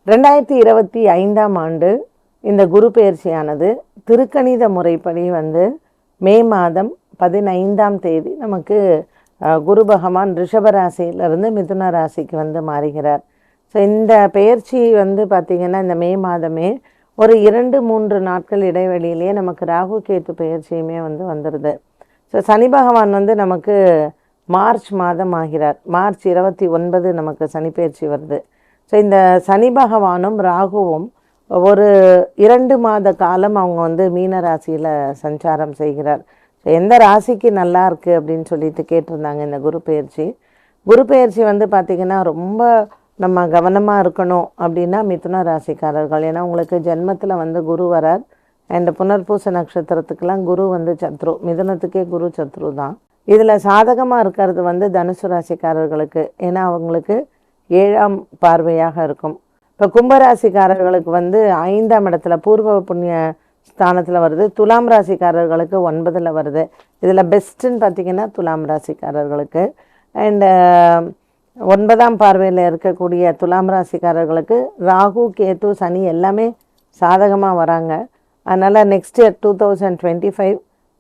2025ஆம் ஆண்டு இந்த குரு பெயர்ச்சியானது திருக்கணித முறைப்படி மே மாதம் 15ஆம் தேதி நமக்கு குரு பகவான் ரிஷபராசியிலிருந்து மிதுன ராசிக்கு மாறுகிறார். ஸோ இந்த பெயர்ச்சி பார்த்திங்கன்னா இந்த மே மாதமே ஒரு 2-3 நாட்கள் இடைவெளியிலேயே நமக்கு ராகு கேத்து பெயர்ச்சியுமே வந்துடுது. ஸோ சனி பகவான் நமக்கு மார்ச் மாதம் ஆகிறார். மார்ச் 29 நமக்கு சனி பெயர்ச்சி வருது. ஸோ இந்த சனி பகவானும் ராகுவும் ஒரு 2 மாத காலம் அவங்க மீன ராசியில் சஞ்சாரம் செய்கிறார். எந்த ராசிக்கு நல்லா இருக்குது அப்படின்னு சொல்லிட்டு கேட்டிருந்தாங்க இந்த குரு பெயர்ச்சி. குரு பெயர்ச்சி பார்த்திங்கன்னா ரொம்ப நம்ம கவனமாக இருக்கணும் அப்படின்னா மிதுன ராசிக்காரர்கள். ஏன்னா உங்களுக்கு ஜென்மத்தில் குரு வரார். அண்ட் புனர்பூச நட்சத்திரத்துக்கெல்லாம் குரு சத்ரு, மிதுனத்துக்கே குரு சத்ரு தான். இதில் சாதகமாக இருக்கிறது தனுசு ராசிக்காரர்களுக்கு. ஏன்னா அவங்களுக்கு 7ஆம் பார்வையாக இருக்கும். இப்போ கும்பராசிக்காரர்களுக்கு 5ஆம் இடத்துல பூர்வ புண்ணிய ஸ்தானத்தில் வருது. துலாம் ராசிக்காரர்களுக்கு 9ல் வருது. இதில் பெஸ்ட்டுன்னு பார்த்திங்கன்னா துலாம் ராசிக்காரர்களுக்கு. அண்டு 9ஆம் பார்வையில் இருக்கக்கூடிய துலாம் ராசிக்காரர்களுக்கு ராகு கேத்து சனி எல்லாமே சாதகமாக வராங்க. அதனால் நெக்ஸ்ட் இயர் 2025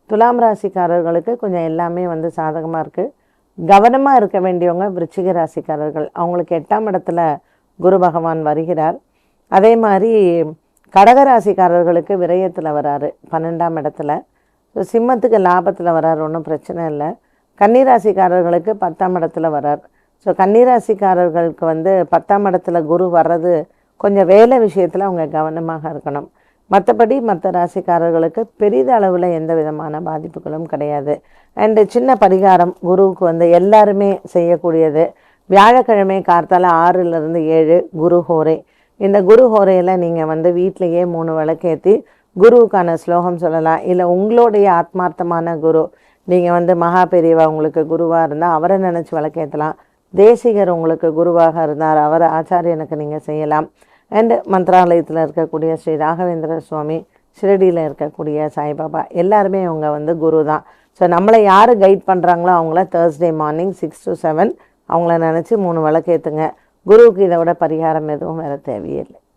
துலாம் ராசிக்காரர்களுக்கு கொஞ்சம் எல்லாமே சாதகமாக இருக்குது. கவனமாக இருக்க வேண்டியவங்க விருச்சிக ராசிக்காரர்கள். அவங்களுக்கு 8ஆம் இடத்துல குரு பகவான் வருகிறார். அதே மாதிரி கடகராசிக்காரர்களுக்கு விரயத்தில் வராரு 12ஆம் இடத்துல. ஸோ சிம்மத்துக்கு லாபத்தில் வரார், ஒன்றும் பிரச்சனை இல்லை. கன்னிராசிக்காரர்களுக்கு 10ஆம் இடத்துல வரார். ஸோ கன்னிராசிக்காரர்களுக்கு 10ஆம் இடத்துல குரு வர்றது கொஞ்சம் வேலை விஷயத்தில் அவங்க கவனமாக இருக்கணும். மற்றபடி மற்ற ராசிக்காரர்களுக்கு பெரிதளவில் எந்த விதமான பாதிப்புகளும் கிடையாது. அண்டு சின்ன பரிகாரம் குருவுக்கு எல்லாருமே செய்யக்கூடியது. வியாழக்கிழமை கார்த்தால 6லிருந்து 7 குரு ஹோரை. இந்த குரு ஹோரையில் நீங்கள் வீட்டிலையே 3 விளக்கேற்றி குருவுக்கான ஸ்லோகம் சொல்லலாம். இல்லை உங்களுடைய ஆத்மார்த்தமான குரு, நீங்கள் மகா பெரியவா உங்களுக்கு குருவாக இருந்தால் அவரை நினச்சி விளக்கேற்றலாம். தேசிகர் உங்களுக்கு குருவாக இருந்தார், அவர் ஆச்சாரியனுக்கு நீங்கள் செய்யலாம். அண்டு மந்திராலயத்தில் இருக்கக்கூடிய ஸ்ரீ ராகவேந்திர சுவாமி, ஷிரடியில் இருக்கக்கூடிய சாய்பாபா, எல்லாருமே அவங்க குரு தான். ஸோ நம்மளை யார் கைட் பண்ணுறாங்களோ அவங்கள Thursday மார்னிங் 6 to 7 அவங்கள நினச்சி 3 விளக்கேற்றுங்க. குருவுக்கு இதை விட பரிகாரம் எதுவும் வேறு தேவையில்லை.